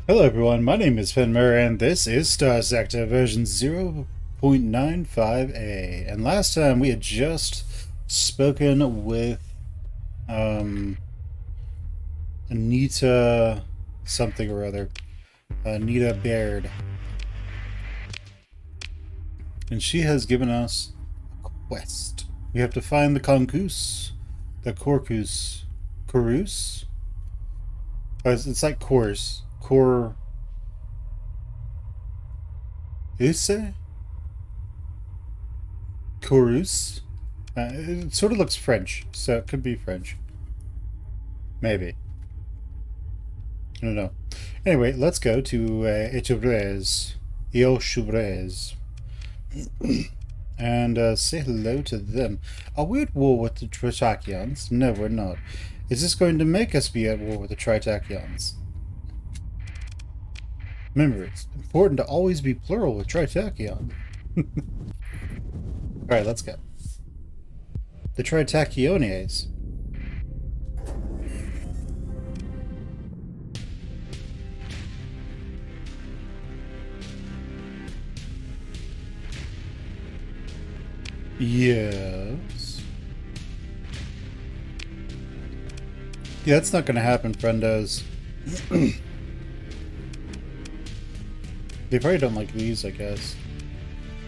Hello everyone, my name is Fen and this is Starsector version 0.95a. And last time we had just spoken with Anita something or other. Anita Baird. And she has given us a quest. We have to find the Concourse. The Corcus. Corus? Oh, it's like course. Cor... Use? Corus? It sort of looks French, so it could be French. Maybe. I don't know. Anyway, let's go to Echevrez. Echevrez. And say hello to them. Are we at war with the Tritachians? No, we're not. Is this going to make us be at war with the Tritachians? Remember, it's important to always be plural with Tritachyon. Alright, let's go. The Tritachiones. Yes. Yeah, that's not going to happen, friendos. They probably don't like these, I guess.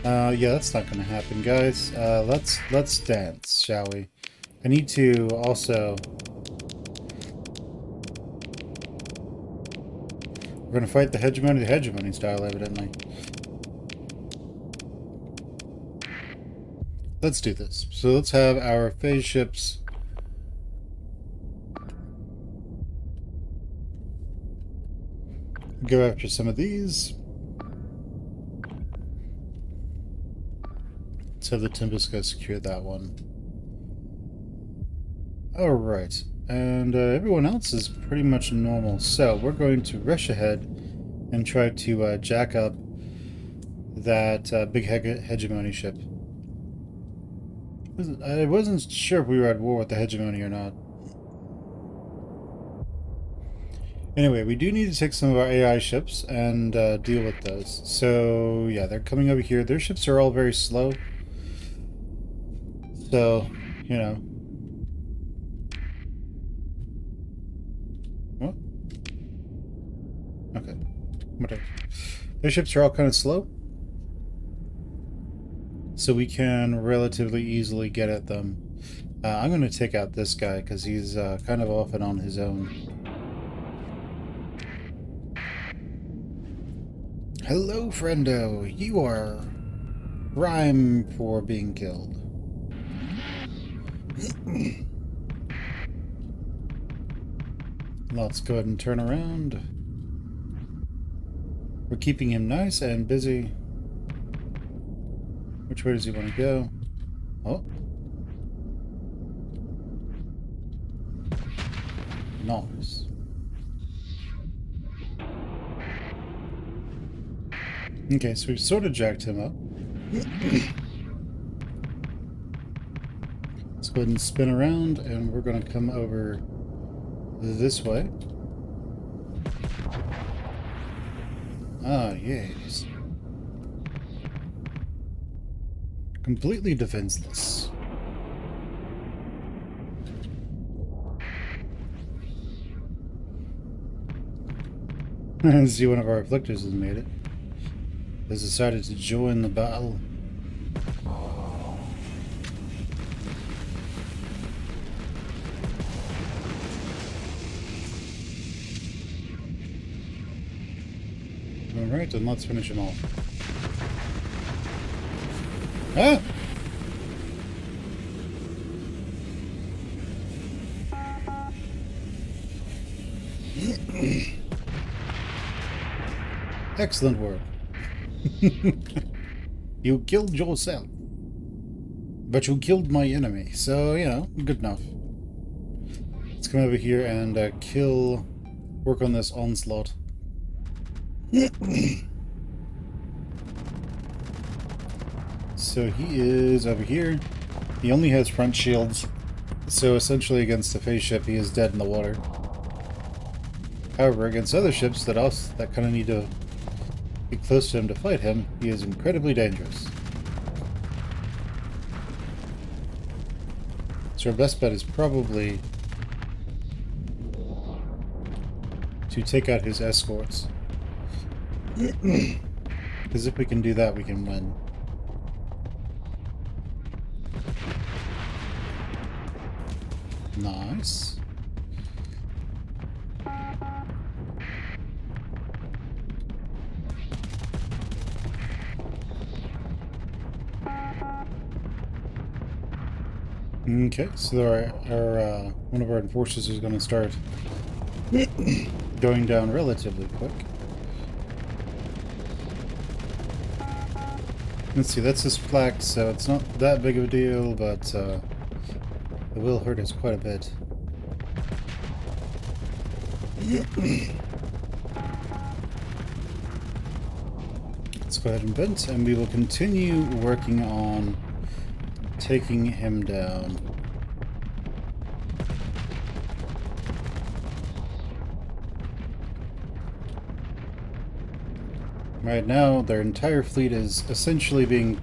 Yeah, that's not going to happen, guys. Let's dance, shall we? I need to also... We're going to fight the hegemony style, evidently. Let's do this. So let's have our phase ships. Go after some of these. Let's have the Tempest go secure that one. Alright. And everyone else is pretty much normal. So we're going to rush ahead and try to jack up that big hegemony ship. I wasn't sure if we were at war with the hegemony or not. Anyway, we do need to take some of our AI ships and deal with those. So, yeah, they're coming over here. Their ships are all very slow. So, you know. What? Okay. Whatever. Their ships are all kind of slow. So we can relatively easily get at them. I'm going to take out this guy because he's kind of off and on his own. Hello, friendo. You are prime for being killed. Let's go ahead and turn around. We're keeping him nice and busy. Which way does he want to go? Oh. Nice. Okay, so we've sort of jacked him up. Let's go ahead and spin around, and we're going to come over this way. Ah, yes. Completely defenseless. I see one of our afflictors has made it. Has decided to join the battle. Alright, then let's finish him off. Ah! Excellent work. You killed yourself. But you killed my enemy, so, you know, good enough. Let's come over here and work on this onslaught. So he is over here. He only has front shields, so essentially against the face ship he is dead in the water. However, against other ships that kind of need to be close to him to fight him, he is incredibly dangerous. So our best bet is probably to take out his escorts. Because if we can do that, we can win. Nice. Okay, so our one of our enforcers is going to start going down relatively quick. Let's see, that's his flak, so it's not that big of a deal, but it will hurt us quite a bit. Let's go ahead and vent, and we will continue working on taking him down. Right now, their entire fleet is essentially being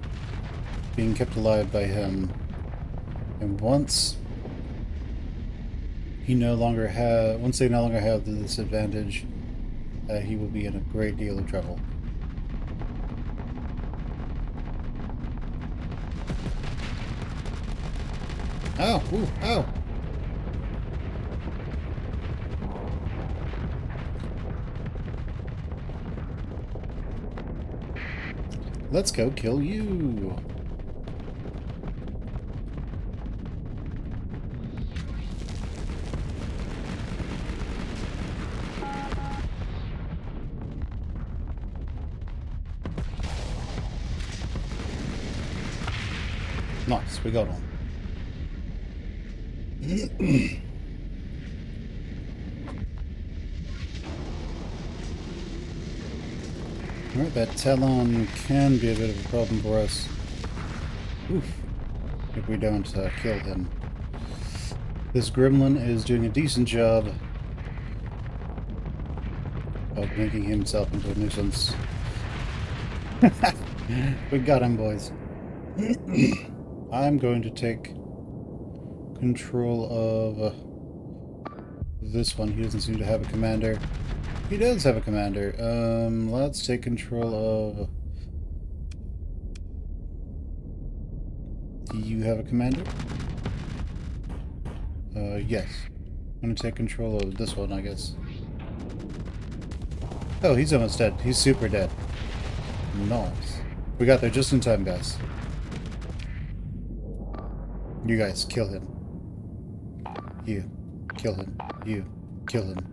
kept alive by him. And once they no longer have the disadvantage, he will be in a great deal of trouble. Ow! Ooh! Ow! Let's go kill you! Nice, we got one. Alright, that Talon can be a bit of a problem for us. Oof. If we don't kill him. This gremlin is doing a decent job of making himself into a nuisance. We got him, boys. I'm going to take control of this one. He doesn't seem to have a commander. He does have a commander. Let's take control of... Do you have a commander? Yes. I'm gonna take control of this one, I guess. Oh, he's almost dead. He's super dead. Nice. We got there just in time, guys. You guys, kill him. You. Kill him. You. Kill him.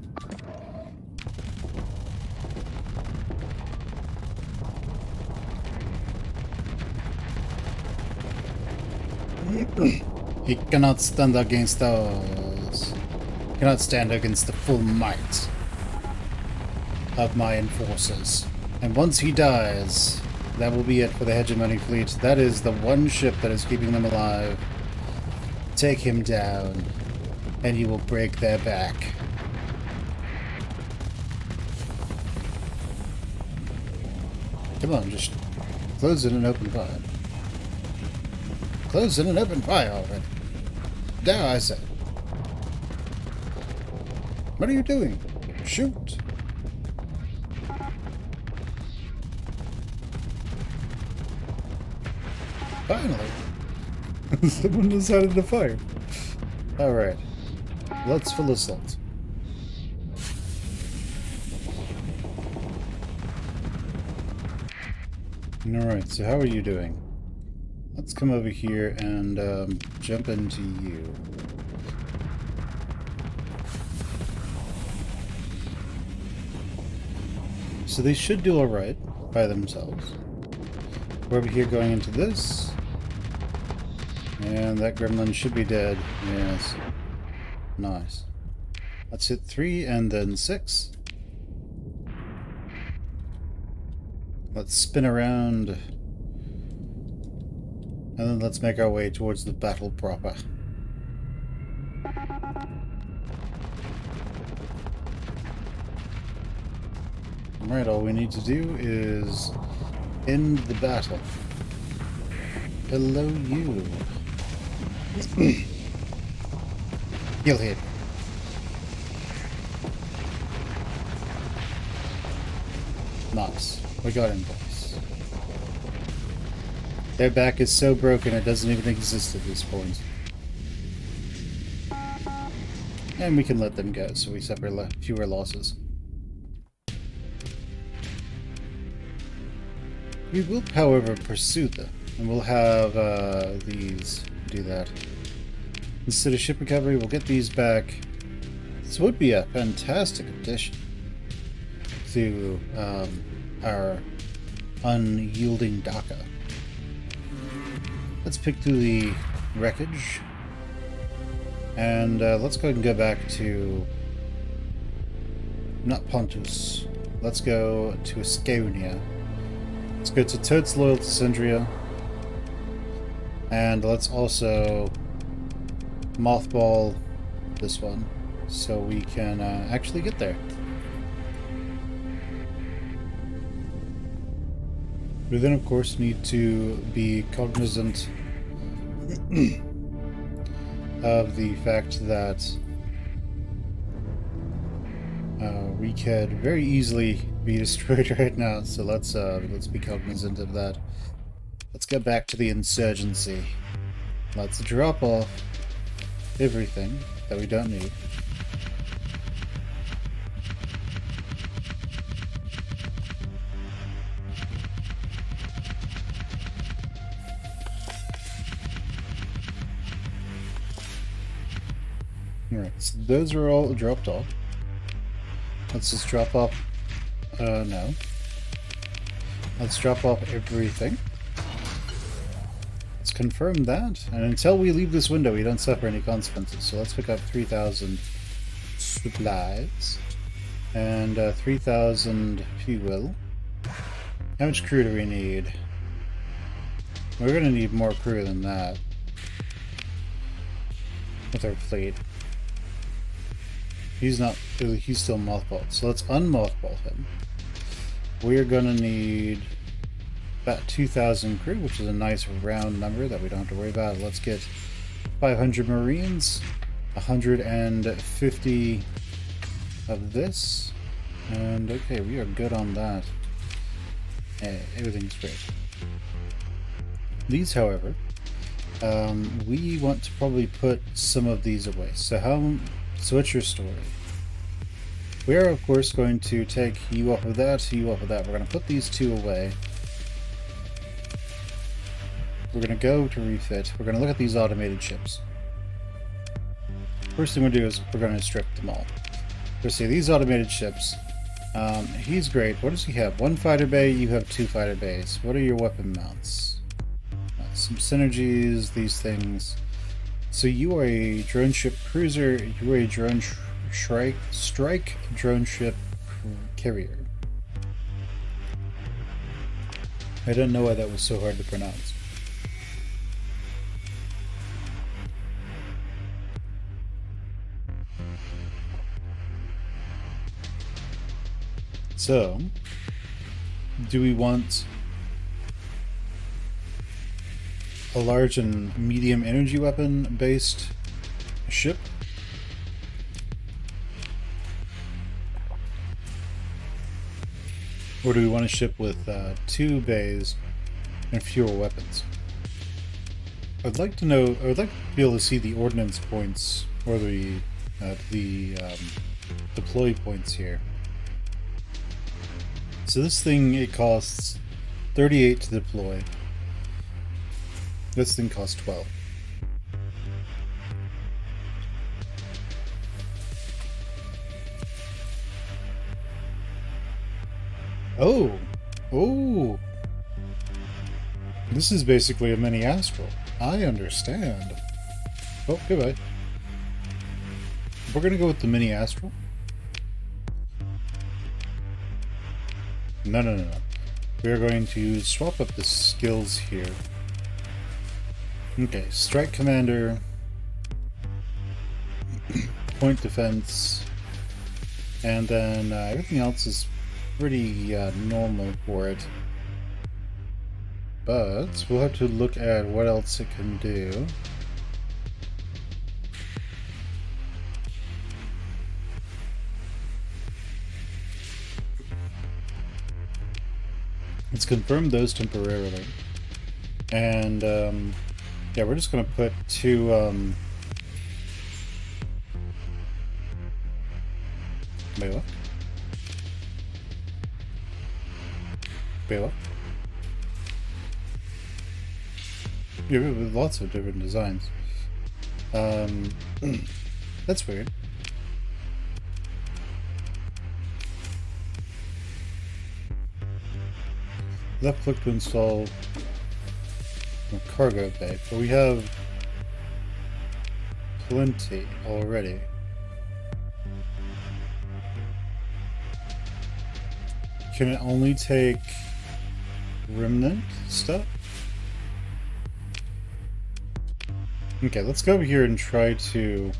He cannot stand against us. Cannot stand against the full might of my enforcers. And once he dies, that will be it for the hegemony fleet. That is the one ship that is keeping them alive. Take him down, and you will break their back. Come on, just close it and open fire. Close it and open fire already. There, I said. What are you doing? Shoot. Finally. Someone decided to fire. Alright. Let's full assault. Alright, so how are you doing? Let's come over here and jump into you. So they should do alright by themselves. We're over here going into this. And that gremlin should be dead. Yes. Nice. Let's hit 3 and then 6. Let's spin around. And then let's make our way towards the battle proper. Alright, all we need to do is end the battle. Hello, you. Heal hit. Nice. We got him, boys. Their back is so broken it doesn't even exist at this point. And we can let them go, so we suffer fewer losses. We will, however, pursue them, and we'll have these do that. Instead of ship recovery, we'll get these back. This would be a fantastic addition to our unyielding Daka. Let's pick through the wreckage, and let's go ahead and go back to not Pontus. Let's go to Ascania. Let's go to Totes Loyal to Sindria, and let's also mothball this one so we can actually get there. We then, of course, need to be cognizant of the fact that we could very easily be destroyed right now. So let's be cognizant of that. Let's get back to the insurgency. Let's drop off everything that we don't need. Alright, so those are all dropped off. Let's just drop off... no. Let's drop off everything. Let's confirm that. And until we leave this window, we don't suffer any consequences. So let's pick up 3,000 supplies. And 3,000 fuel. How much crew do we need? We're going to need more crew than that. With our fleet. He's still mothballed. So let's unmothball him. We're gonna need about 2,000 crew, which is a nice round number that we don't have to worry about. Let's get 500 Marines, 150 of this, and okay, we are good on that. Hey, everything's great. These, however, we want to probably put some of these away. So what's your story? We are, of course, going to take you off of that, you off of that. We're going to put these two away. We're going to go to refit. We're going to look at these automated ships. First thing we'll do is we're going to strip them all. Let's see, these automated ships. He's great. What does he have? One fighter bay, you have two fighter bays. What are your weapon mounts? Some synergies, these things. So you are a drone ship cruiser, you are a drone strike drone ship carrier. I don't know why that was so hard to pronounce. So, do we want a large and medium energy weapon based ship? Or do we want a ship with 2 bays and fewer weapons? I'd like to know, I would like to be able to see the ordnance points or the deploy points here. So this thing, it costs 38 to deploy. This thing costs 12. Oh! Oh! This is basically a mini Astral. I understand. Oh, goodbye. We're gonna go with the mini Astral. No. We're going to swap up the skills here. Okay, Strike Commander, Point Defense, and then everything else is pretty normal for it. But we'll have to look at what else it can do. Let's confirm those temporarily. And yeah, we're just gonna put two wait, what? Wait, what? Yeah, we have lots of different designs. That's weird. Left click to install a cargo bay, but we have plenty already. Can it only take remnant stuff? Okay, let's go over here and try to...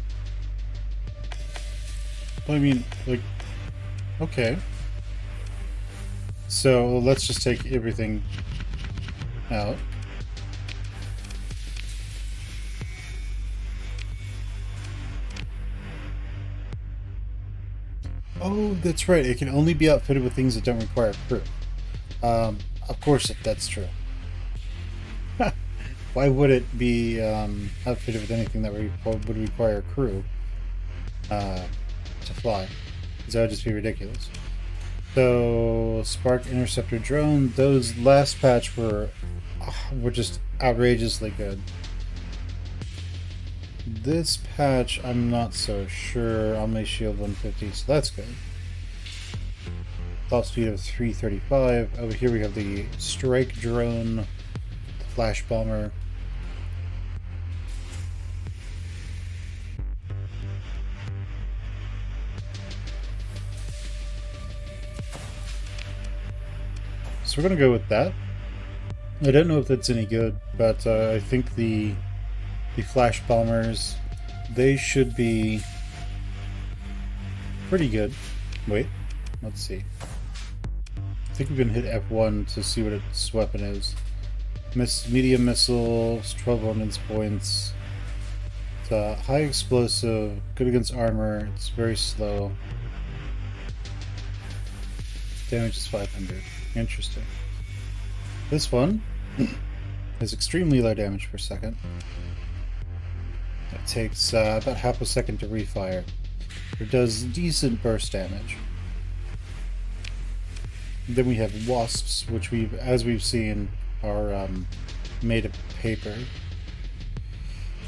Well, I mean, like... Okay. So, let's just take everything out. Oh, that's right. It can only be outfitted with things that don't require crew. Of course, that's true. Why would it be outfitted with anything that would require a crew to fly? Because that would just be ridiculous. So, Spark Interceptor Drone, those last patch were just outrageously good. This patch, I'm not so sure. On my shield 150, so that's good. Top speed of 335. Over here we have the Strike Drone, the Flash Bomber. So we're gonna go with that. I don't know if that's any good, but I think the Flash Bombers, they should be pretty good. Wait, let's see. I think we can hit F1 to see what its weapon is. Medium missile, 12 ordnance points. It's high explosive, good against armor. It's very slow. Damage is 500. Interesting. This one is extremely low damage per second. It takes about half a second to refire. It does decent burst damage. Then we have wasps, which as we've seen, are made of paper.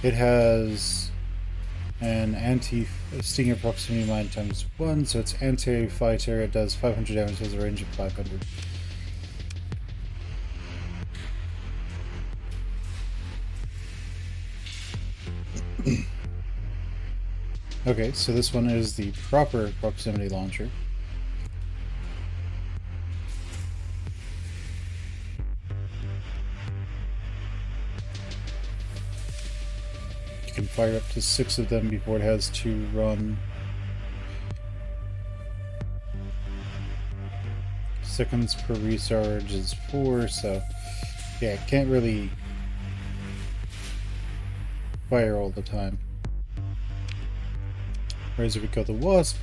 It has an anti-stinger proximity mine times 1, so it's anti-fighter. It does 500 damage, has a range of 500. Okay, so this one is the proper proximity launcher. You can fire up to 6 of them before it has to run. Seconds per recharge is 4, so yeah, can't really fire all the time. Whereas if we go the Wasp,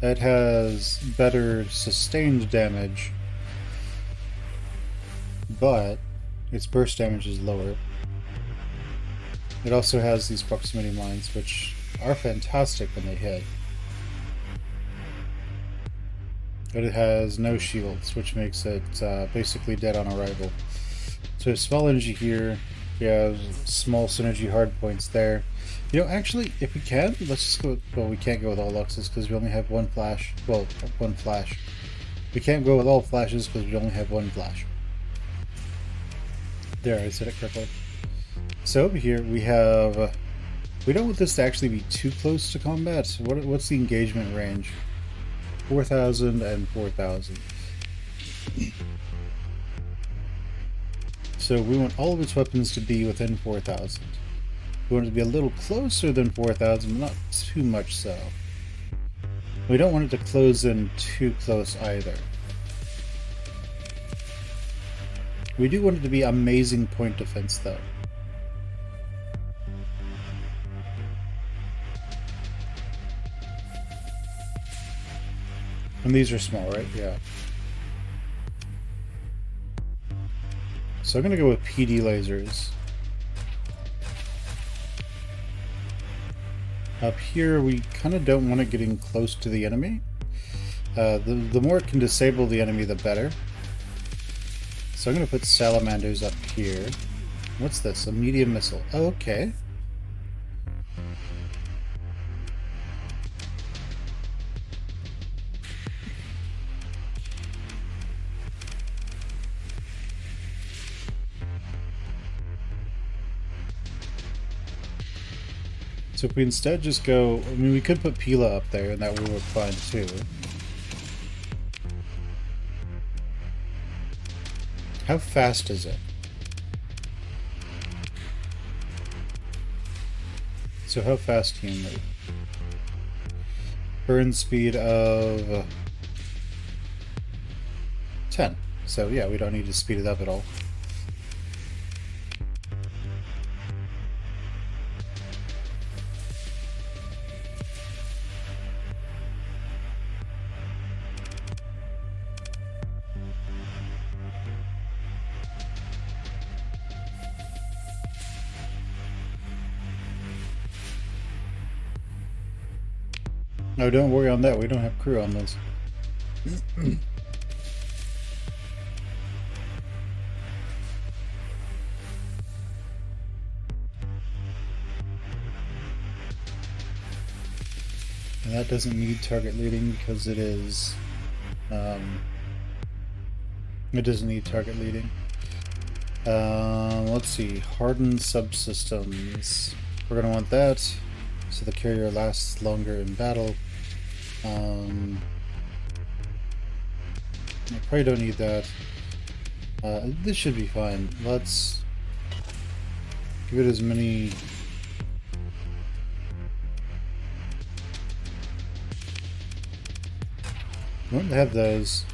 it has better sustained damage, but its burst damage is lower. It also has these proximity mines, which are fantastic when they hit. But it has no shields, which makes it basically dead on arrival. So small energy here, we have small synergy hard points there. You know, actually, if we can, let's just go. Well, we can't go with all luxes because we only have one flash. Well, one flash. We can't go with all flashes because we only have one flash. There, I said it correctly. So over here we have. We don't want this to actually be too close to combat. What's the engagement range? 4,000 and 4,000. So we want all of its weapons to be within 4,000. We want it to be a little closer than 4,000, but not too much so. We don't want it to close in too close either. We do want it to be amazing point defense, though. And these are small, right? Yeah. So I'm going to go with PD lasers. Up here, we kind of don't want it getting close to the enemy. The more it can disable the enemy, the better. So I'm going to put salamanders up here. What's this? A medium missile. Oh, okay. So if we instead just go... I mean, we could put Pila up there, and that would work fine, too. How fast is it? So how fast can you move? Burn speed of 10. So yeah, we don't need to speed it up at all. No, don't worry on that. We don't have crew on this. And that doesn't need target leading because it is... it doesn't need target leading. Let's see. Hardened subsystems. We're going to want that so the carrier lasts longer in battle. I probably don't need that. This should be fine. Let's give it as many... I want to have those.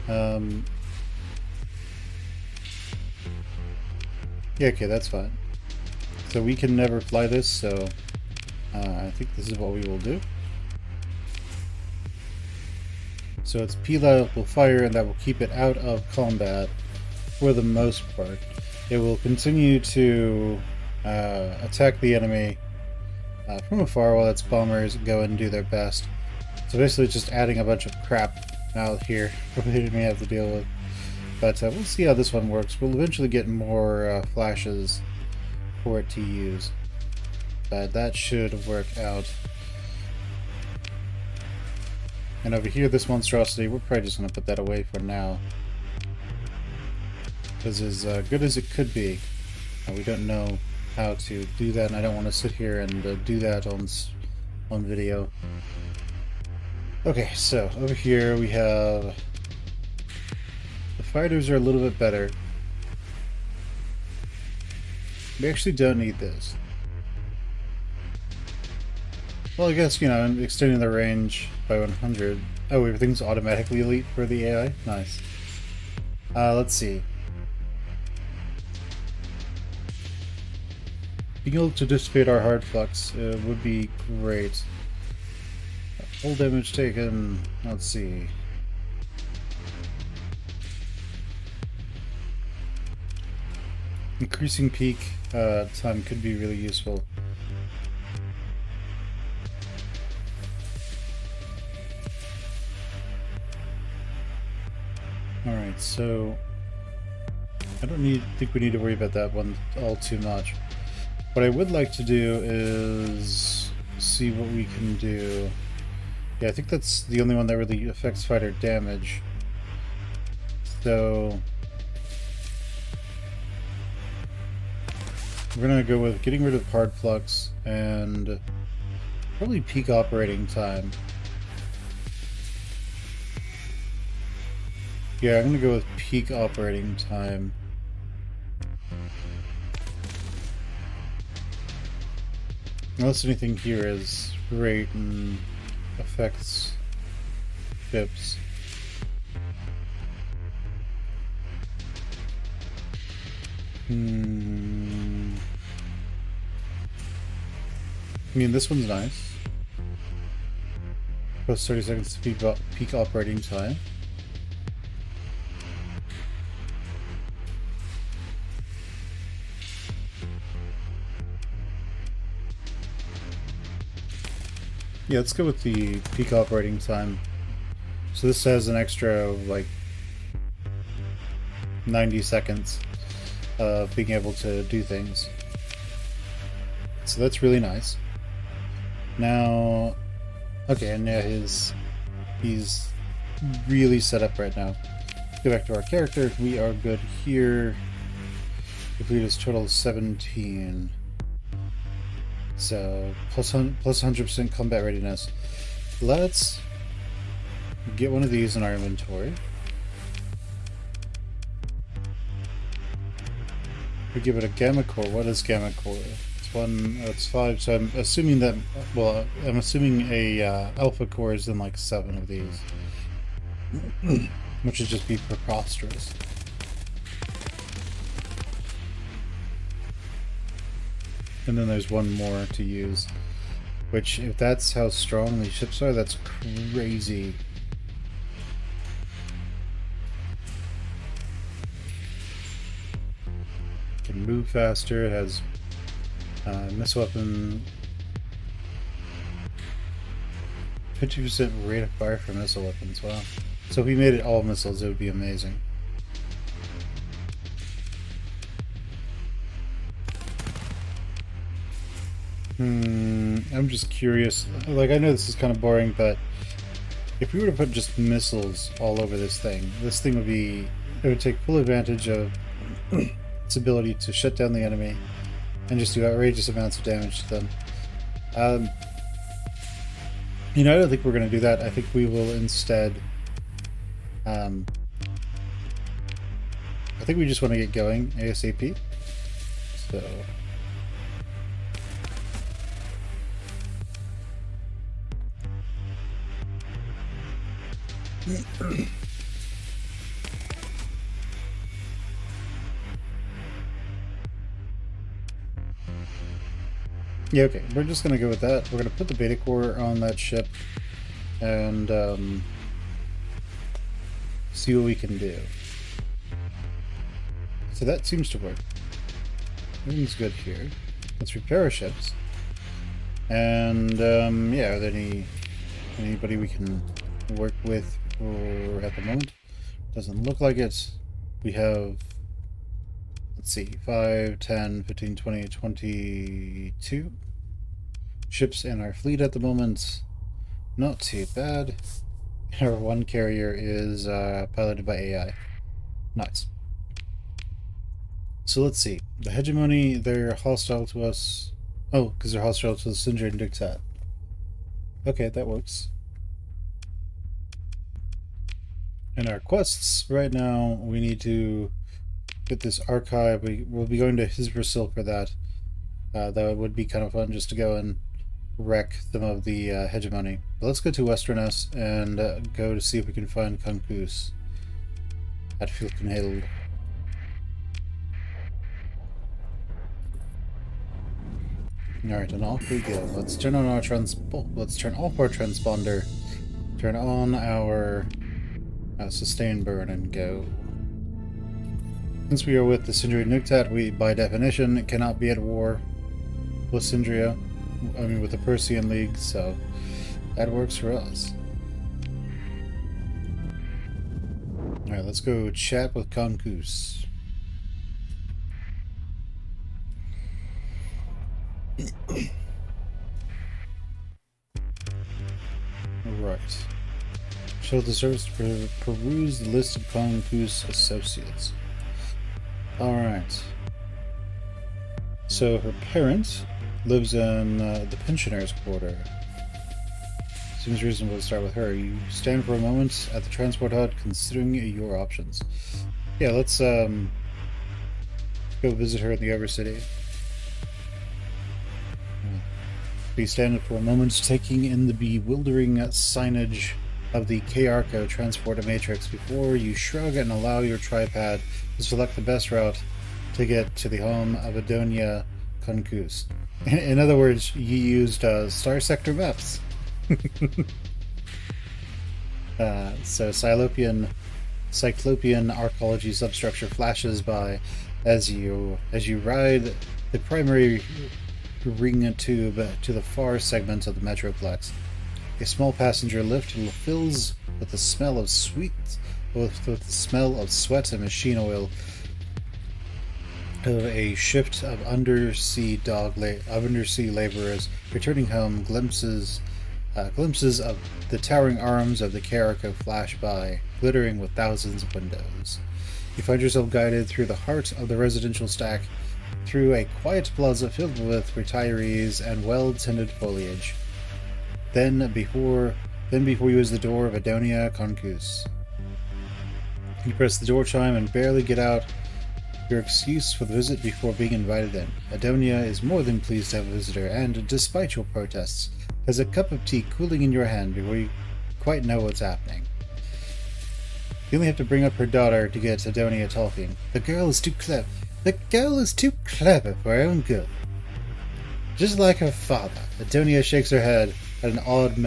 Yeah, okay, that's fine. So we can never fly this, so I think this is what we will do. So its Pila will fire, and that will keep it out of combat for the most part. It will continue to attack the enemy from afar while its bombers go and do their best. So basically it's just adding a bunch of crap out here for the enemy have to deal with. But we'll see how this one works. We'll eventually get more flashes for it to use. But that should work out. And over here, this monstrosity, we're probably just going to put that away for now. Because as good as it could be, we don't know how to do that, and I don't want to sit here and do that on video. Okay, so over here we have... The fighters are a little bit better. We actually don't need this. Well, I guess, you know, extending the range by 100. Oh, everything's automatically elite for the AI? Nice. Let's see. Being able to dissipate our hard flux would be great. Full damage taken, let's see. Increasing peak time could be really useful. Alright, so I don't think we need to worry about that one all too much. What I would like to do is see what we can do. Yeah, I think that's the only one that really affects fighter damage. So we're gonna go with getting rid of hard flux and probably peak operating time. Yeah, I'm gonna go with peak operating time. Unless anything here is great and affects ships. I mean, this one's nice. Plus 30 seconds to peak operating time. Yeah, let's go with the peak operating time. So this has an extra, like, 90 seconds of being able to do things. So that's really nice. Now, okay, and yeah, he's really set up right now. Go back to our character. We are good here. Complete his total 17. So plus 100% combat readiness. Let's get one of these in our inventory. We give it a gamma core. What is gamma core? It's one. It's 5. So I'm assuming that. Well, I'm assuming a alpha core is in like 7 of these, which would just be preposterous. And then there's one more to use, which, if that's how strong these ships are, that's crazy. Can move faster, it has missile weapon, 50% rate of fire for missile weapons, wow. So if we made it all missiles, it would be amazing. I'm just curious. Like, I know this is kind of boring, but if we were to put just missiles all over this thing would be... It would take full advantage of its ability to shut down the enemy and just do outrageous amounts of damage to them. You know, I don't think we're going to do that. I think we will instead... I think we just want to get going ASAP. So... Yeah, okay, we're just gonna go with that. We're gonna put the beta core on that ship and see what we can do. So that seems to work. Everything's good here. Let's repair our ships. And yeah, are there anybody we can work with or at the moment? Doesn't look like it. We have, let's see, 5, 10, 15, 20, 22 ships in our fleet at the moment. Not too bad. Our one carrier is piloted by AI. Nice. So let's see. The hegemony, they're hostile to us. Oh, because they're hostile to the Sindri and Dictat. Okay, that works. And our quests right now, we need to get this archive. We'll be going to Hisbrasil for that. That would be kind of fun just to go and wreck some of the hegemony. But let's go to Westerness and go to see if we can find Concoos at Filkenhild. Alright, and off we go. Let's turn on our let's turn off our transponder. Turn on our sustain burn and go. Since we are with the Sindri Nuktat, we by definition cannot be at war with Sindria. I mean with the Persian League, so that works for us. Alright, let's go chat with Concoos. Right. Show the service to peruse the list of Concoos associates. Alright. So her parent lives in the pensioners' quarter. Seems reasonable to start with her. You stand for a moment at the transport hut considering your options. Yeah, let's go visit her in the Overcity. Be standing for a moment, taking in the bewildering signage of the K-Arco transporter matrix before you shrug and allow your tripad to select the best route to get to the home of Adonia Concus. In other words, you used Starsector maps. So Cyclopean arcology substructure flashes by as you ride the primary ring tube to the far segment of the Metroplex. A small passenger lift fills with the smell of sweat and machine oil of a shift of undersea laborers returning home. Glimpses of the towering arms of the Carico flash by, glittering with thousands of windows. You find yourself guided through the heart of the residential stack, through a quiet plaza filled with retirees and well-tended foliage. Then before you is the door of Adonia Concus. You press the door chime and barely get out your excuse for the visit before being invited in. Adonia is more than pleased to have a visitor, and despite your protests, has a cup of tea cooling in your hand before you quite know what's happening. You only have to bring up her daughter to get Adonia talking. The girl is too clever. The girl is too clever for her own good. Just like her father. Adonia shakes her head at an old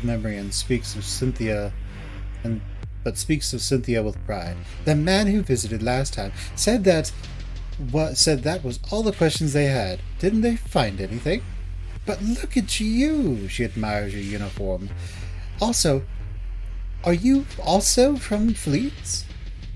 memory and speaks of Cynthia with pride. The man who visited last time said that was all the questions they had. Didn't they find anything? But look at you, she admires your uniform. Also, are you also from Fleets?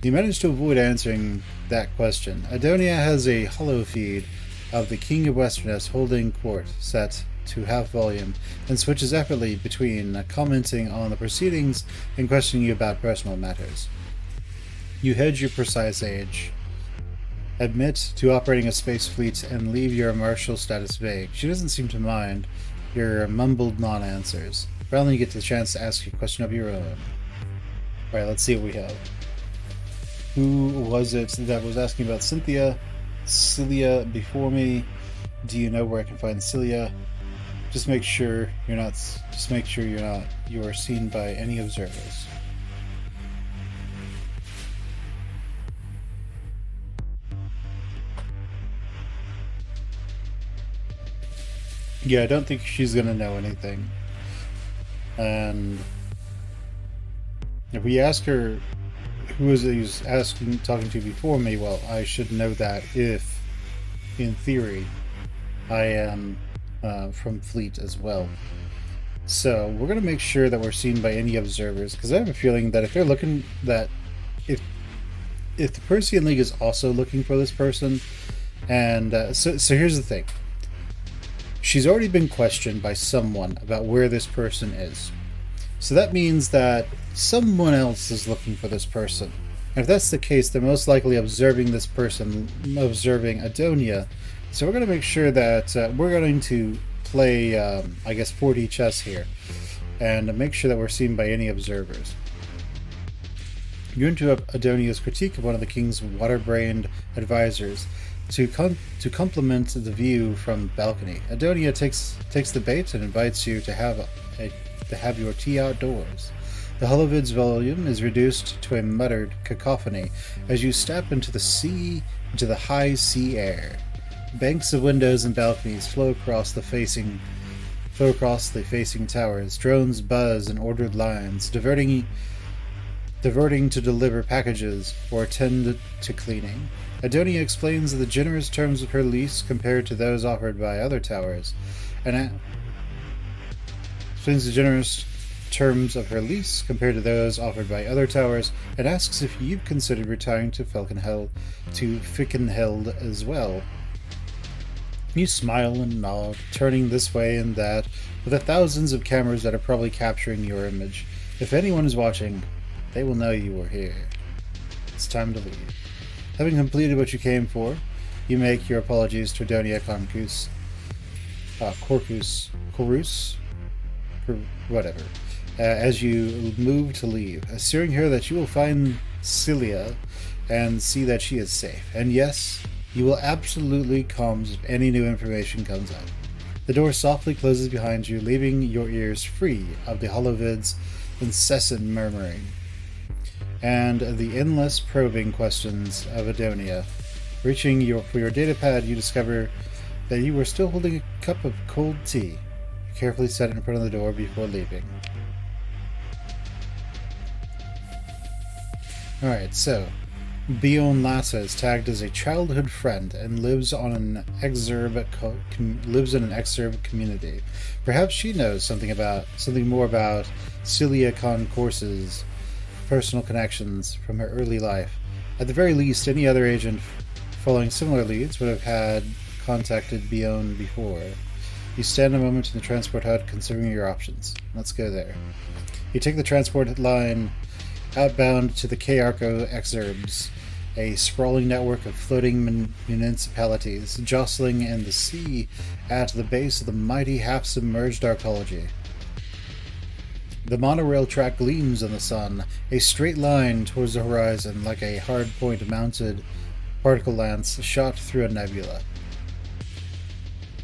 You manage to avoid answering that question. Adonia has a hollow feed of the King of Westerness holding court set to half volume, and switches effortlessly between commenting on the proceedings and questioning you about personal matters. You hedge your precise age, admit to operating a space fleet, and leave your martial status vague. She doesn't seem to mind your mumbled non-answers. Finally, you get the chance to ask a question of your own. Alright, let's see what we have. Who was it that was asking about Cynthia? Cilia before me. Do you know where I can find Cilia? Just make sure you are seen by any observers. Yeah, I don't think she's gonna know anything. And if we ask her who is it who's talking to before me, well, I should know that if, in theory, I am from Fleet as well. So we're going to make sure that we're seen by any observers, because I have a feeling that if they're looking, that if the Persean League is also looking for this person, and so here's the thing. She's already been questioned by someone about where this person is. So that means that someone else is looking for this person. And if that's the case, they're most likely observing this person, observing Adonia. So we're going to make sure that we're going to play, I guess, 4D chess here, and make sure that we're seen by any observers. You interrupt Adonia's critique of one of the king's water-brained advisors to complement the view from the balcony. Adonia takes the bait and invites you to have your tea outdoors. The Holovid's volume is reduced to a muttered cacophony as you step into the high sea air. Banks of windows and balconies flow across the facing towers. Drones buzz in ordered lines, diverting to deliver packages or attend to cleaning. Adonia explains the generous terms of her lease compared to those offered by other towers, and asks if you've considered retiring to Fickenheld as well. You smile and nod, turning this way and that, with the thousands of cameras that are probably capturing your image. If anyone is watching, they will know you are here. It's time to leave. Having completed what you came for, you make your apologies to Adonia Concus, whatever, as you move to leave, assuring her that you will find Cilia and see that she is safe. And yes, you will absolutely comms if any new information comes out. The door softly closes behind you, leaving your ears free of the Holovid's incessant murmuring and the endless probing questions of Adonia. Reaching for your datapad, you discover that you were still holding a cup of cold tea. You carefully set it in front of the door before leaving. Alright, so Bion Lata is tagged as a childhood friend and lives in an exurb community. Perhaps she knows something more about Celia Concourse's personal connections from her early life. At the very least, any other agent following similar leads would have had contacted Bion before. You stand a moment in the transport hut considering your options. Let's go there. You take the transport line outbound to the K-Arco exurbs, a sprawling network of floating municipalities jostling in the sea at the base of the mighty half-submerged arcology. The monorail track gleams in the sun, a straight line towards the horizon like a hard-point-mounted particle lance shot through a nebula.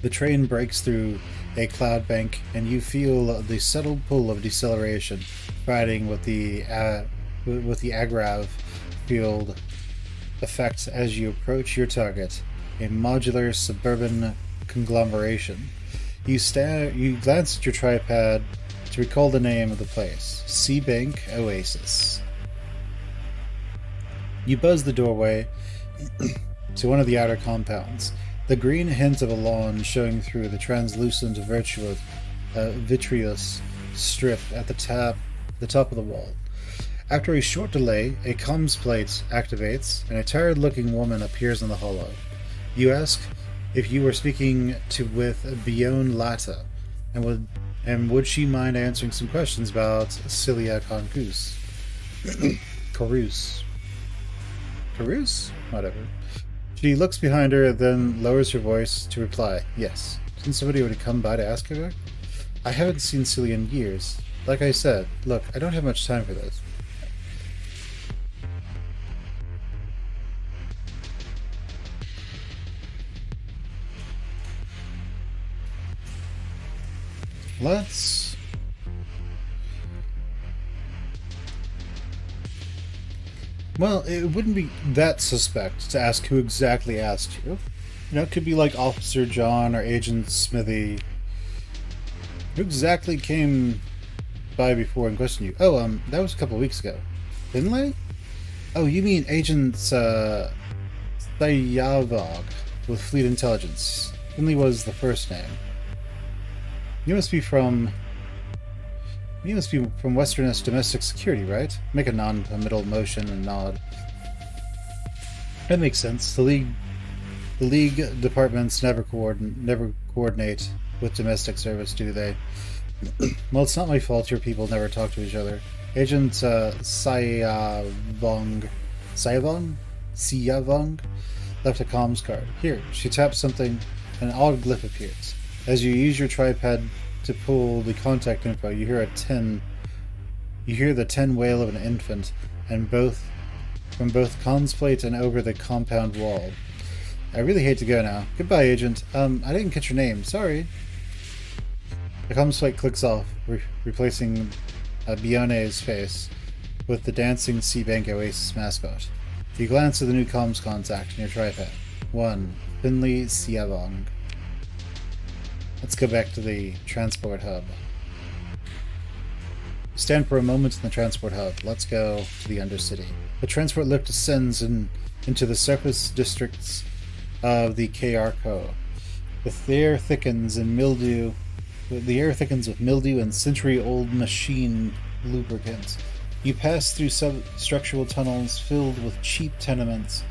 The train breaks through a cloud bank, and you feel the subtle pull of deceleration, fighting with the agrav field effect as you approach your target, a modular suburban conglomeration. You glance at your tripod to recall the name of the place, Sea Bank Oasis. You buzz the doorway to one of the outer compounds, the green hint of a lawn showing through the translucent vitreous strip at the top of the wall. After a short delay, a comms plate activates, and a tired-looking woman appears in the hollow. You ask if you were speaking with Bion Lata, and would she mind answering some questions about Celia Concourse? Carouse? Whatever. She looks behind her, then lowers her voice to reply, yes. Didn't somebody already come by to ask her that? I haven't seen Celia in years. Like I said, look, I don't have much time for this. Well, it wouldn't be that suspect to ask who exactly asked you. You know, it could be like Officer John or Agent Smithy. Who exactly came by before and questioned you? Oh, that was a couple of weeks ago. Finlay? Oh, you mean Agent, Sayavog with Fleet Intelligence. Finlay was the first name. You must be from Westernist Domestic Security, right? Make a non-committal motion and nod. That makes sense. The League departments never coordinate with domestic service, do they? Well, it's not my fault your people never talk to each other. Agent Sayavong left a comms card. Here, she taps something, and an odd glyph appears. As you use your tripod to pull the contact info, you hear the tin wail of an infant, and from both comms plate and over the compound wall. I really hate to go now. Goodbye, Agent. I didn't catch your name. Sorry. The comms plate clicks off, replacing Bione's face with the dancing Sea Bank Oasis mascot. You glance at the new comms contact in your tripod. 1. Finlay Siavong. Let's go back to the transport hub. Stand for a moment in the transport hub. Let's go to the Undercity. The transport lift descends into the surface districts of the K-Arco. The air thickens with mildew and century-old machine lubricants. You pass through substructural tunnels filled with cheap tenements,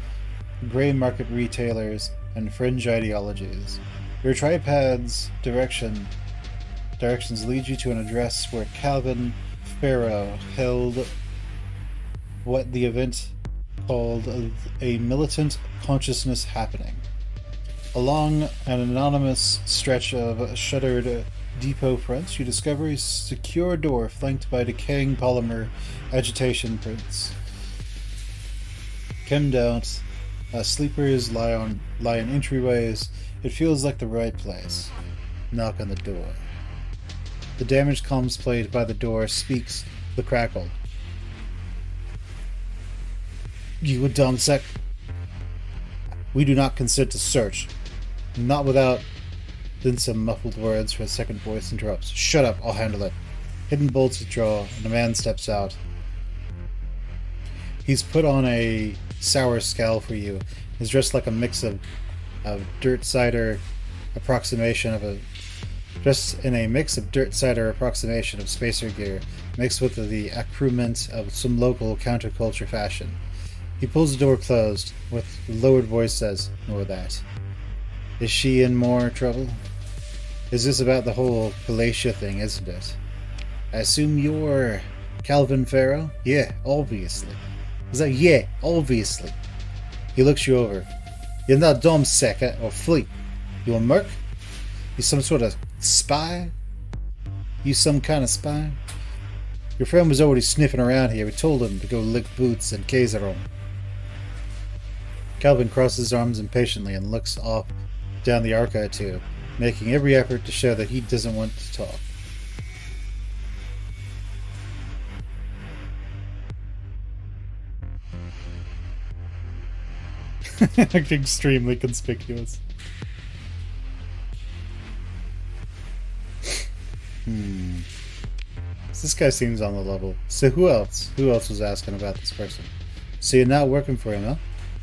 gray market retailers, and fringe ideologies. Your tripod's directions lead you to an address where Calvin Farrow held what the event called a militant consciousness happening. Along an anonymous stretch of shuttered depot fronts, you discover a secure door flanked by decaying polymer agitation prints. Chemmed out, sleepers lie in entryways. It feels like the right place. Knock on the door. The damaged comms plate by the door speaks the crackle. You a dumb sec. We do not consent to search. Not without... Then some muffled words from a second voice interrupts. Shut up, I'll handle it. Hidden bolts withdraw, and a man steps out. He's put on a sour scowl for you. He's dressed like a mix of dirt cider approximation of a... Dressed in a mix of dirt cider approximation of spacer gear, mixed with the accoutrement of some local counterculture fashion. He pulls the door closed, with a lowered voice says, "Nor that. Is she in more trouble? Is this about the whole Galatia thing, isn't it? I assume you're Calvin Farrow? Yeah, obviously. Is that yeah, obviously? He looks you over. You're not Domsecker or Fleet. You a merc? You some sort of spy? You some kind of spy? Your friend was already sniffing around here. We told him to go lick boots and Kaiseron." Calvin crosses his arms impatiently and looks off down the Arca too, making every effort to show that he doesn't want to talk. Extremely conspicuous. So this guy seems on the level. So who else? Who else was asking about this person? So you're not working for him, huh?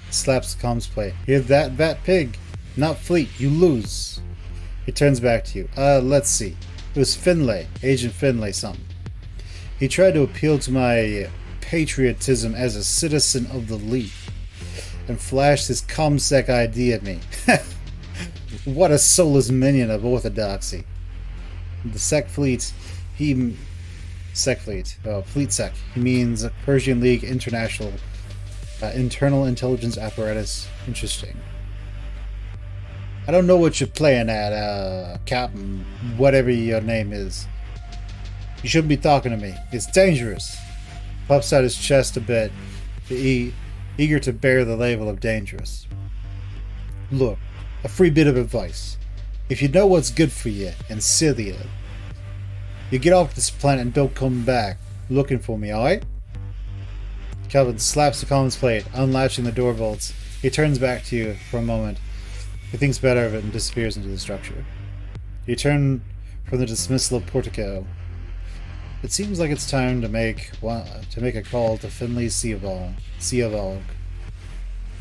Slaps the comms plate. Hear that pig? Not Fleet. You lose. He turns back to you. Let's see. It was Finlay. Agent Finlay something. He tried to appeal to my patriotism as a citizen of the League and flashed his ComSec ID at me. What a soulless minion of orthodoxy. The Fleet Sec. He means Persian League International Internal Intelligence Apparatus. Interesting. I don't know what you're playing at, Captain, whatever your name is. You shouldn't be talking to me. It's dangerous. Puffs out his chest a bit, eager to bear the label of dangerous. Look, a free bit of advice. If you know what's good for you and Celia, you get off this planet and don't come back looking for me, alright? Calvin slaps the comms plate, unlatching the door bolts. He turns back to you for a moment. He thinks better of it and disappears into the structure. You turn from the dismissal of Portico. It seems like it's time to make a call to Finlay Siavong.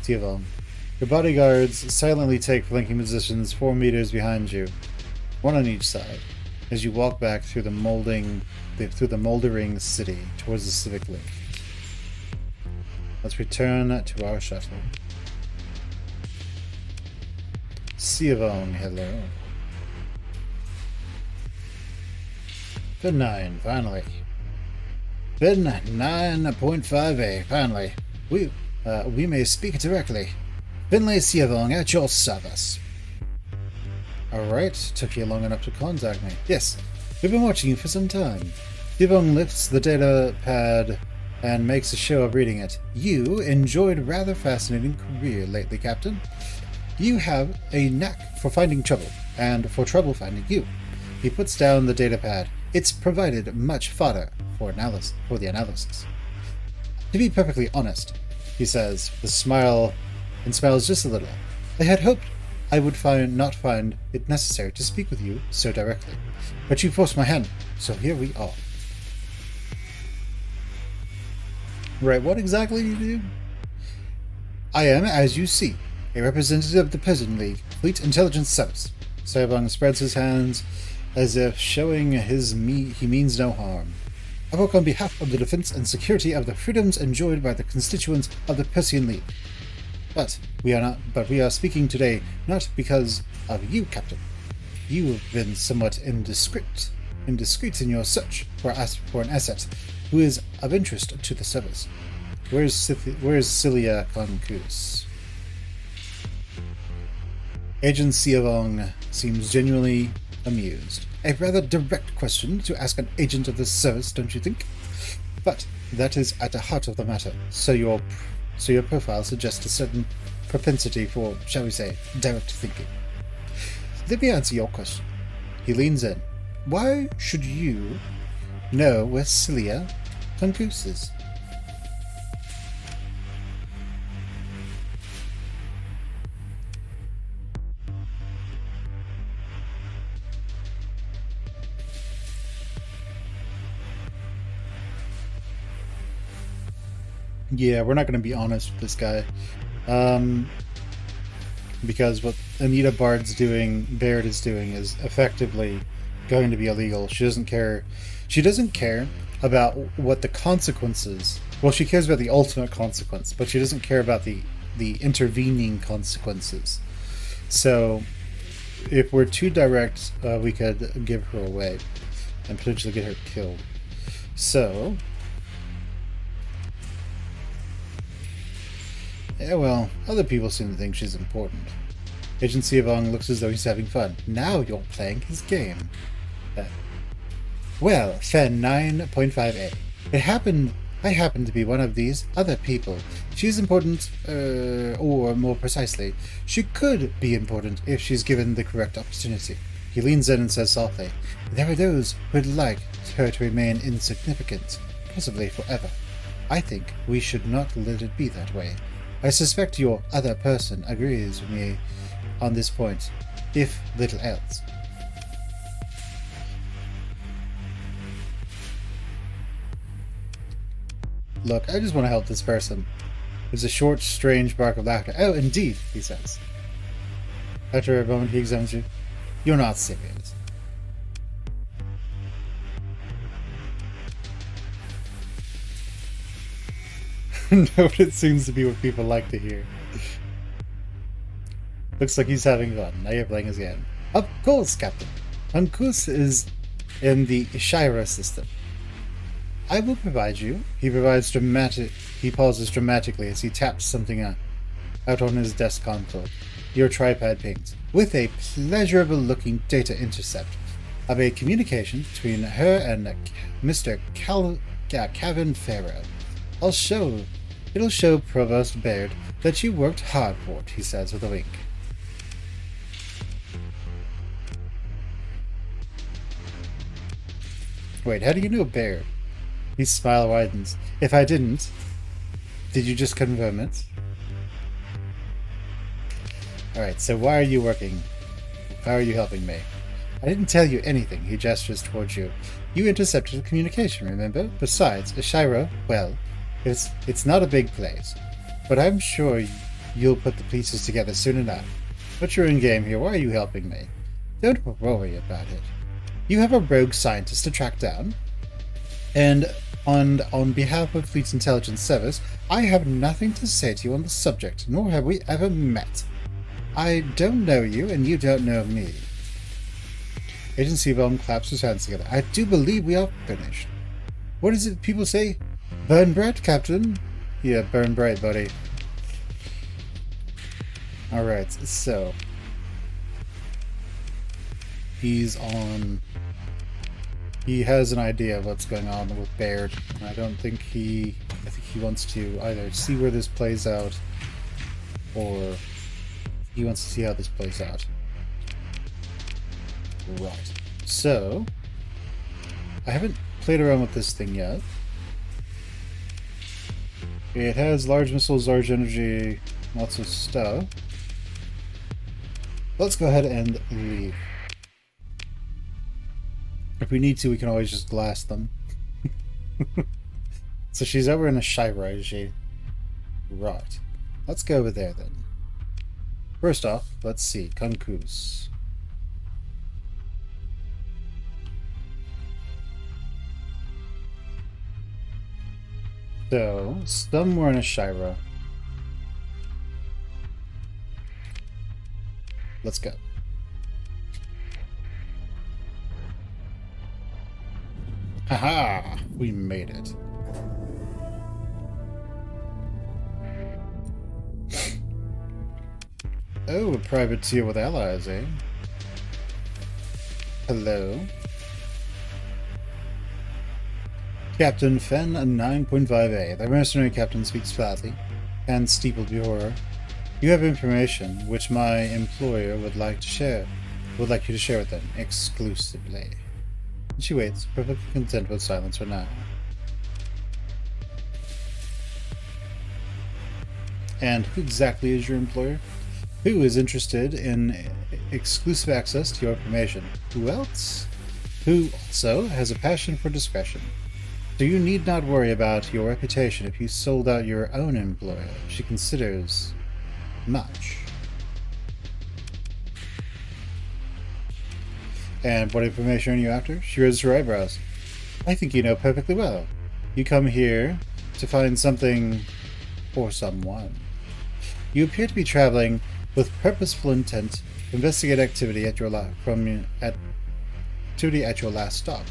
Your bodyguards silently take flanking positions 4 meters behind you, one on each side, as you walk back through the moldering city towards the Civic Link. Let's return to our shuttle. Siavong, hello. Fin 9, finally. Fin 9.5A, finally. We may speak directly. Finlay Siavong at your service. Alright, took you long enough to contact me. Yes, we've been watching you for some time. Siavong lifts the data pad and makes a show of reading it. You enjoyed a rather fascinating career lately, Captain. You have a knack for finding trouble, and for trouble finding you. He puts down the data pad. It's provided much fodder for the analysis. To be perfectly honest, he says, with a smile, and smiles just a little. I had hoped I would not find it necessary to speak with you so directly, but you forced my hand, so here we are. Right, what exactly do you do? I am, as you see, a representative of the Persian League Fleet Intelligence Service. Siavong spreads his hands as if showing he means no harm. I work on behalf of the defense and security of the freedoms enjoyed by the constituents of the Persian League. But we are speaking today not because of you, Captain. You have been somewhat indiscreet in your search for an asset who is of interest to the service. Where's Cilia Concus? Agent Siavong seems genuinely amused. A rather direct question to ask an agent of the service, don't you think? But that is at the heart of the matter. So your profile suggests a certain propensity for, shall we say, direct thinking. Let me answer your question. He leans in. Why should you know where Cilia Concus is? Yeah, we're not going to be honest with this guy. Because what Anita Bard's doing, Baird is doing, is effectively going to be illegal. She doesn't care. She doesn't care about what the consequences. Well, she cares about the ultimate consequence, but she doesn't care about the intervening consequences. So, if we're too direct, we could give her away and potentially get her killed. So, yeah, well, other people seem to think she's important. Agent Siobhan looks as though he's having fun. Now you're playing his game. Well, Fen 9.5a. I happen to be one of these other people. She's important, or more precisely, she could be important if she's given the correct opportunity. He leans in and says softly, there are those who'd like her to remain insignificant, possibly forever. I think we should not let it be that way. I suspect your other person agrees with me on this point, if little else. Look, I just want to help this person. There's a short, strange bark of laughter. Oh, indeed, he says. After a moment, he examines you. You're not serious. No, but it seems to be what people like to hear. Looks like he's having fun. Now you're playing his game. Of course, Captain. Ankus is in the Shira system. I will provide you. He pauses dramatically as he taps something out on his desk console. Your tripod pings with a pleasurable-looking data intercept of a communication between her and Mr. Kevin Farrow. It'll show Provost Baird that you worked hard for it, he says with a wink. Wait, how do you know Baird? His smile widens. If I didn't, did you just confirm it? Alright, so why are you working? How are you helping me? I didn't tell you anything, he gestures towards you. You intercepted the communication, remember? Besides, Ashiro, well, it's not a big place. But I'm sure you'll put the pieces together soon enough. But you're in game here, why are you helping me? Don't worry about it. You have a rogue scientist to track down, and on behalf of Fleet's Intelligence Service, I have nothing to say to you on the subject, nor have we ever met. I don't know you, and you don't know me. Agent Seaborn claps his hands together. I do believe we are finished. What is it people say? Burn bright, Captain? Yeah, burn bright, buddy. Alright, so he has an idea of what's going on with Baird. I think he wants to either see where this plays out, or he wants to see how this plays out. Right. So, I haven't played around with this thing yet. It has large missiles, large energy, lots of stuff. Let's go ahead and leave. If we need to, we can always just glass them. So she's over in a Shira, is she? Right. Let's go over there then. First off, let's see. Kunkus. So, somewhere in a Shira. Let's go. Haha! We made it. Oh, a privateer with allies, eh? Hello? Captain Fen 9.5a. The mercenary captain speaks flatly and steepled before her. You have information which my employer would like you to share with them exclusively. She waits, perfectly content with silence for now. And who exactly is your employer? Who is interested in exclusive access to your information? Who else? Who also has a passion for discretion? So you need not worry about your reputation if you sold out your own employer. She considers much. And what information are you after? She raises her eyebrows. I think you know perfectly well. You come here to find something or someone. You appear to be traveling with purposeful intent to investigate activity at your last stop.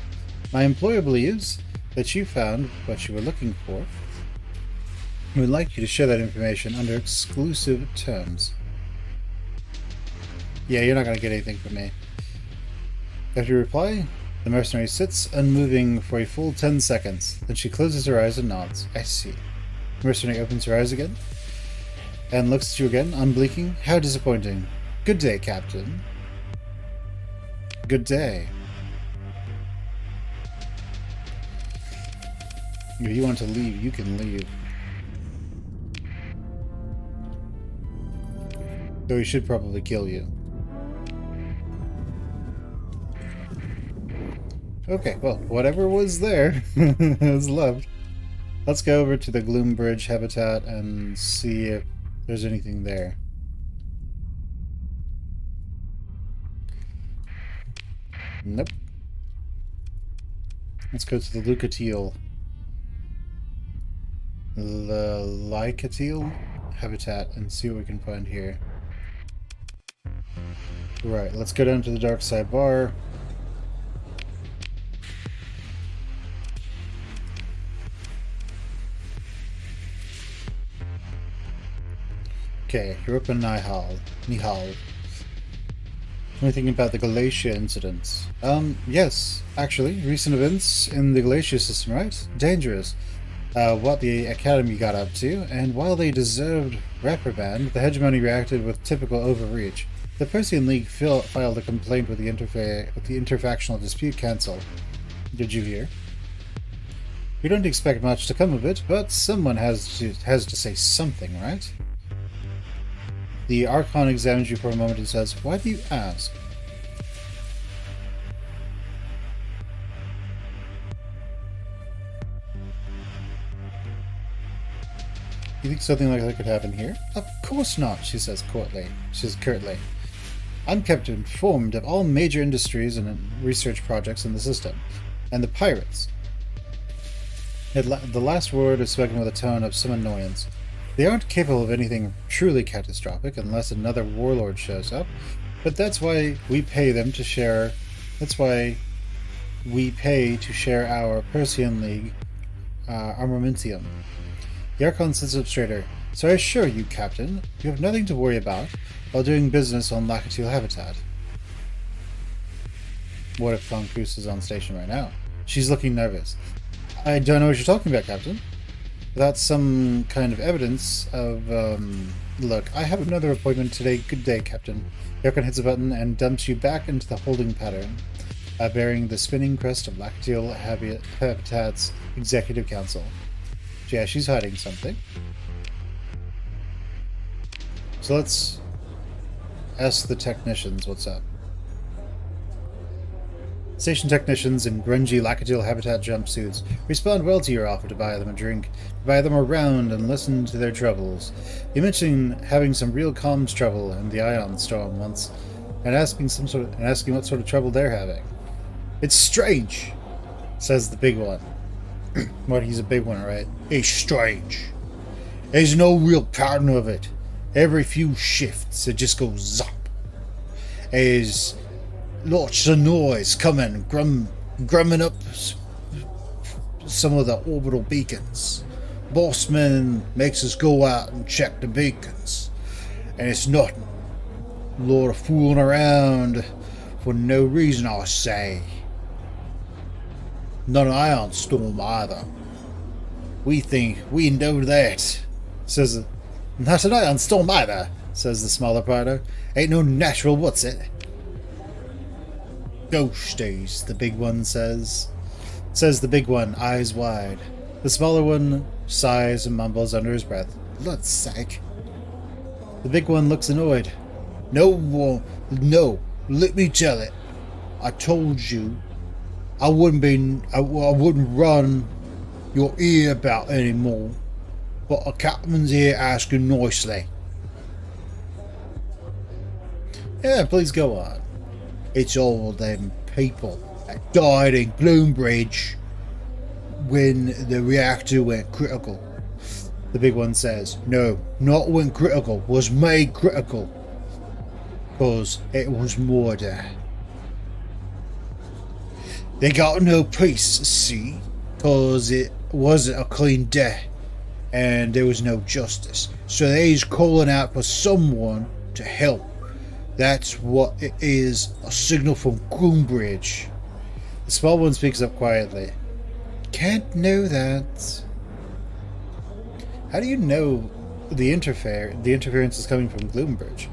My employer believes that you found what you were looking for. We would like you to share that information under exclusive terms. Yeah, you're not going to get anything from me. After you reply, the mercenary sits unmoving for a full 10 seconds. Then she closes her eyes and nods. I see. The mercenary opens her eyes again and looks at you again, unblinking. How disappointing. Good day, Captain. Good day. If you want to leave, you can leave. Though he should probably kill you. Okay, well, whatever was there was left. Let's go over to the Gloom Bridge habitat and see if there's anything there. Nope. Let's go to the Lucatiel. The Lycatiel habitat and see what we can find here. Right, let's go down to the Dark Side Bar. Okay, Europa Nihal. Anything about the Galatia incidents? Yes, actually. Recent events in the Galatia system, right? Dangerous. What the Academy got up to, and while they deserved reprimand, the hegemony reacted with typical overreach. The Persian League filed a complaint with the Interfactional Dispute Council. Did you hear? We don't expect much to come of it, but someone has to say something, right? The Archon examines you for a moment and says, "Why do you ask?" You think something like that could happen here? Of course not, she says curtly. I'm kept informed of all major industries and research projects in the system, and the pirates. The last word is spoken with a tone of some annoyance. They aren't capable of anything truly catastrophic unless another warlord shows up, but that's why we pay them to share. That's why we pay to share our Persian League armamentium. The Archon sits up straighter. So I assure you, Captain, you have nothing to worry about while doing business on Lycatiel habitat. What if Concruz is on station right now? She's looking nervous. I don't know what you're talking about, Captain. Without some kind of evidence of, look, I have another appointment today. Good day, Captain. Yarkon hits a button and dumps you back into the holding pattern, bearing the spinning crest of Lycatiel Habitat's Executive Council. Yeah, she's hiding something. So let's ask the technicians what's up. Station technicians in grungy Lycatiel habitat jumpsuits respond well to your offer to buy them a drink, buy them around, and listen to their troubles. You mentioned having some real comms trouble in the Ion Storm once, and asking what sort of trouble they're having. It's strange, says the big one. What, he's a big one, right? It's strange. There's no real pattern of it. Every few shifts, it just goes zop. There's lots of noise coming, grumming up some of the orbital beacons. Bossman makes us go out and check the beacons. And it's nothing. A lot of fooling around for no reason, I say. Not an ion storm either. We think we know that, says not an ion storm either, says the smaller Prado. Ain't no natural what's it? Ghosties, the big one says the big one, eyes wide. The smaller one sighs and mumbles under his breath. Blood's sake. The big one looks annoyed. No, let me tell it. I told you I wouldn't run your ear about anymore, but a captain's here asking nicely. Yeah, please go on. It's all them people that died in Gloombridge when the reactor went critical. The big one says, no, not when critical, was made critical. Because it was murder. They got no peace, see? Because it wasn't a clean death. And there was no justice. So they's calling out for someone to help. That's what it is, a signal from Groombridge. The small one speaks up quietly. Can't know that. How do you know the interference is coming from Gloombridge?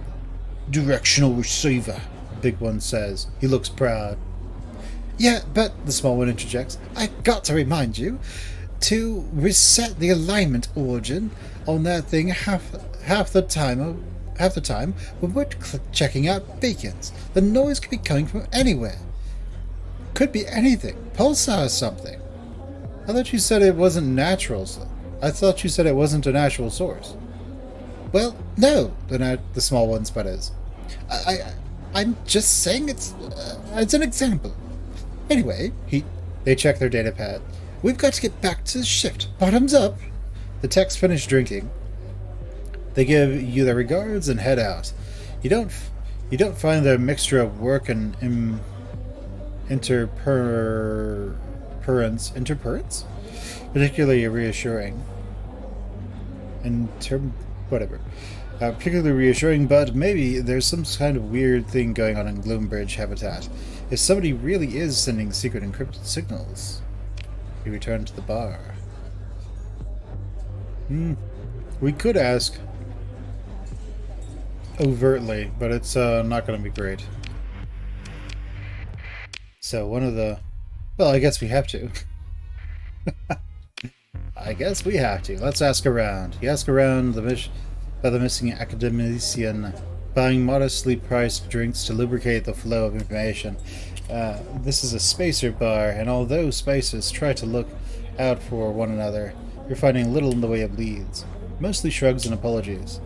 Directional receiver, the big one says. He looks proud. Yeah, but, the small one interjects, I got to remind you to reset the alignment origin on that thing half the time when we're checking out beacons. The noise could be coming from anywhere. Could be anything. Pulsar or something. I thought you said it wasn't natural. I thought you said it wasn't a natural source. Well, no, the small one sputters. I'm just saying it's an example. Anyway, they check their data pad. We've got to get back to the shift. Bottoms up. The techs finish drinking. They give you their regards and head out. You don't find the mixture of work and interference particularly reassuring. Particularly reassuring, but maybe there's some kind of weird thing going on in Gloombridge habitat. If somebody really is sending secret encrypted signals. We return to the bar. We could ask overtly, but it's not going to be great. So well, I guess we have to. I guess we have to. Let's ask around. You ask around by the missing academician, buying modestly priced drinks to lubricate the flow of information. This is a spacer bar, and although spacers try to look out for one another, you're finding little in the way of leads. Mostly shrugs and apologies.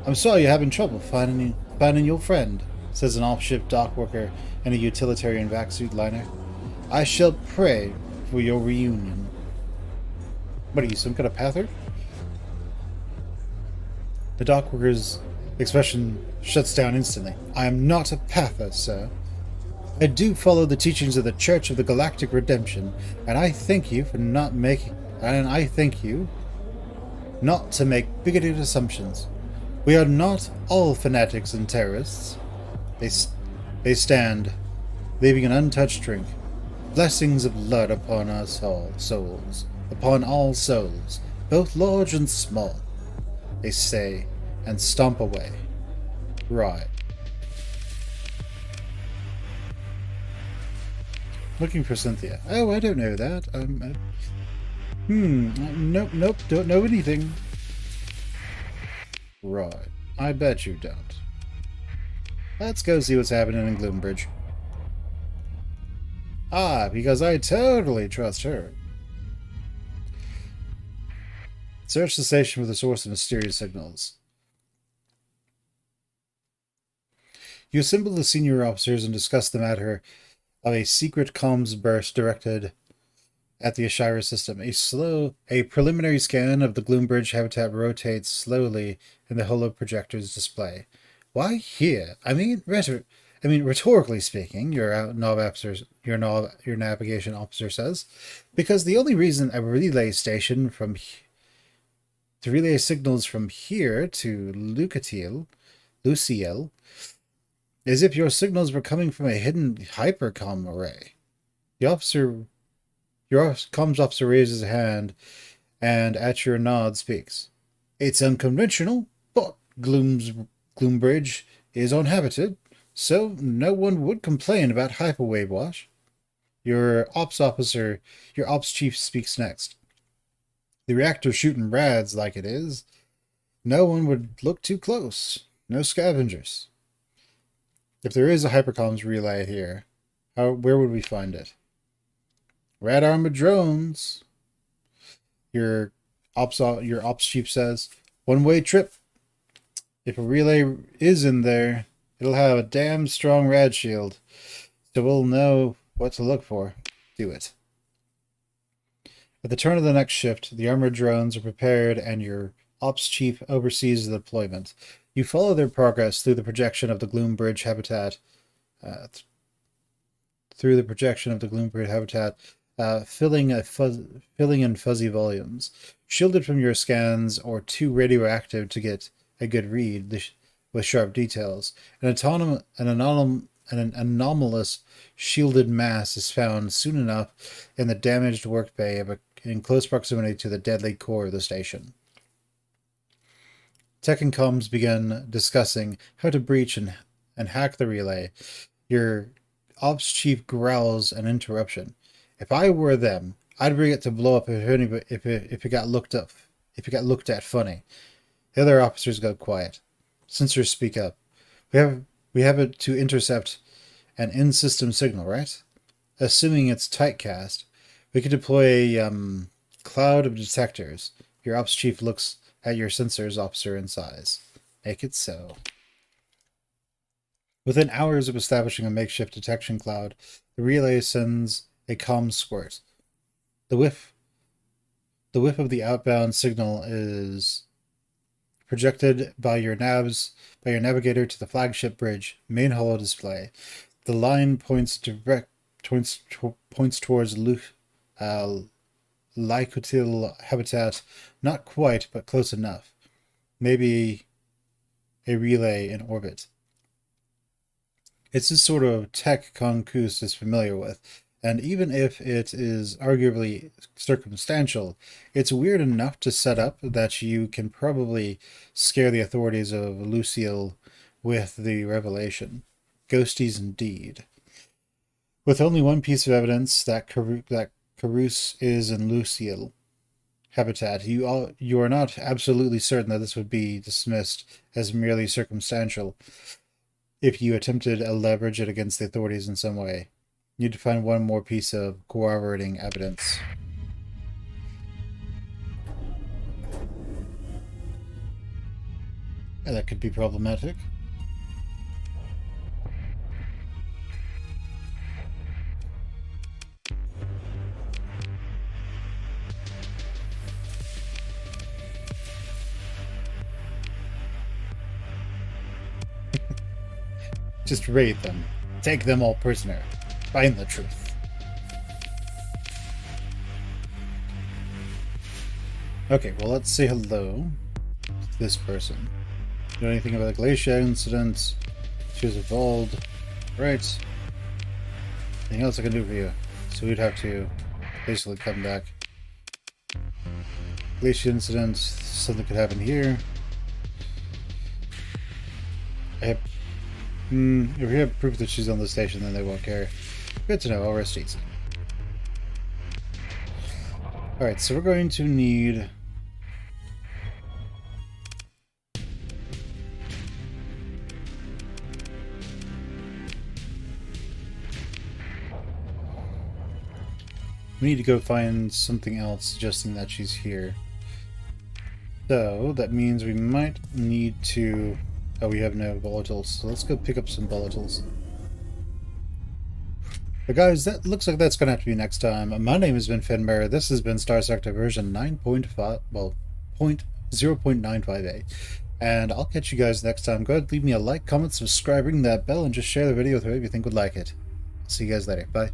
I'm sorry you're having trouble finding your friend, says an off-ship dock worker in a utilitarian vac-suit liner. I shall pray for your reunion. What are you, some kind of pather? The dock worker's expression shuts down instantly. I am not a pather, sir. I do follow the teachings of the Church of the Galactic Redemption, and I thank you not to make bigoted assumptions. We are not all fanatics and terrorists. They stand, leaving an untouched drink. Blessings of blood upon us all souls, both large and small. They say, and stomp away. Right. Looking for Cynthia. Oh, I don't know that. Nope, don't know anything. Right. I bet you don't. Let's go see what's happening in Gloombridge. Because I totally trust her. Search the station for the source of mysterious signals. You assemble the senior officers and discuss the matter of a secret comms burst directed at the Ashira system. A preliminary scan of the Gloombridge habitat rotates slowly in the holoprojector's display. Why here? Rhetorically speaking, your navigation officer says, because the only reason a relay station to relay signals from here to Luciel is if your signals were coming from a hidden hypercom array. Your comms officer raises a hand and at your nod speaks. It's unconventional, but Gloombridge is uninhabited, so no one would complain about hyperwave wash. Your ops chief speaks next. The reactor's shooting rads like it is. No one would look too close. No scavengers. If there is a hypercomms relay here, where would we find it? Rad armored drones. Your ops chief says, "One-way trip. If a relay is in there, it'll have a damn strong rad shield, so we'll know what to look for. Do it." At the turn of the next shift, the armored drones are prepared and your ops chief oversees the deployment. You follow their progress through the projection of the Gloom Bridge habitat, uh, filling in fuzzy volumes. Shielded from your scans or too radioactive to get a good read with sharp details. An anomalous shielded mass is found soon enough in the damaged work bay in close proximity to the deadly core of the station. Tech and comms begin discussing how to breach and hack the relay. Your ops chief growls an interruption. "If I were them, I'd bring it to blow up if it got looked at funny." The other officers go quiet. Sensors speak up. We have it to intercept an in-system signal, right? Assuming it's typecast, we could deploy a cloud of detectors. Your ops chief looks at your sensors officer in size. Make it so. Within hours of establishing a makeshift detection cloud, the relay sends a comm squirt. The whiff of the outbound signal is projected by your navigator to the flagship bridge main holo display. The line points towards Lycotil habitat. Not quite, but close enough. Maybe a relay in orbit. It's this sort of tech Concoos is familiar with, and even if it is arguably circumstantial, it's weird enough to set up that you can probably scare the authorities of Lucille with the revelation. Ghosties indeed. With only one piece of evidence that Carouse is in Lucille habitat, you are not absolutely certain that this would be dismissed as merely circumstantial if you attempted to leverage it against the authorities in some way. You need to find one more piece of corroborating evidence. And that could be problematic. Just raid them. Take them all prisoner. Find the truth. Okay, well, let's say hello to this person. You know anything about the glacier incident? She was involved. Right. Anything else I can do for you? So we'd have to basically come back. Glacier incident. Something could happen here. If we have proof that she's on the station, then they won't care. Good to know. I'll rest easy. Alright, so we're going to need... we need to go find something else suggesting that she's here. So, that means we might need to... Oh, we have no volatiles, so let's go pick up some volatiles. But guys, that looks like that's going to have to be next time. My name has been Fen Plays. This has been Starsector version 9.5, well, 0.958. And I'll catch you guys next time. Go ahead, leave me a like, comment, subscribe, ring that bell, and just share the video with whoever you think would like it. See you guys later. Bye.